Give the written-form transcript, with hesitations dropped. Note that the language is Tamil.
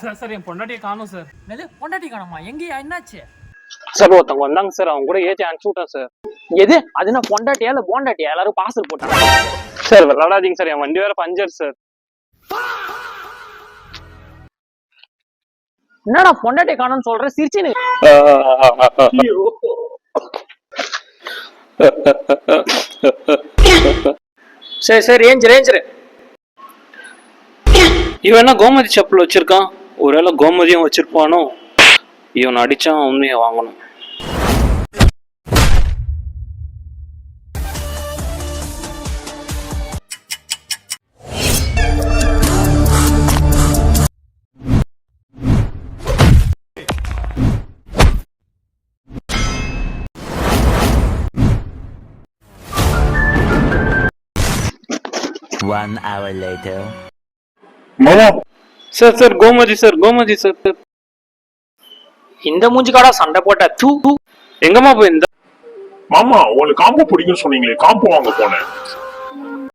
சார் என் பொண்டாட்டியை காணும் சார். என்னது பொண்டாட்டி காணுமா? எங்கேயா? என்னாச்சு? சார் ஒருத்தவங்க வந்தாங்க சார், அவங்க கூட ஏற்றி அனுப்பிச்சு விட்டேன் சார். எது அது? என்ன பொண்டாட்டியா இல்ல போண்டாட்டியா? எல்லாரும் பார்சல் போட்டாங்க. சார் விளாடாதீங்க சார், என் வண்டி வேற பஞ்சர் சார். என்னடா பொண்டாட்டி காணும்னு சொல்ற? சிரிச்சுன்னு. சரி சரி, ரேஞ்சு இவன் என்ன கோமதி செப்பல் வச்சிருக்கான்? ஒருவேளை கோமதியும் வச்சிருப்பானோ? இவன் அடிச்சா உண்மையை வாங்கணும். One hour later. மாமா சார் சார் கோமதி சார். இந்த மூஞ்சிக்காடா சண்டை போட்ட? தூ எங்கம்மா போய் இந்த மாமா உங்களுக்கு காம்போ பிடிக்கும்னு சொன்னீங்களே, காம்போ வாங்க போனேன்.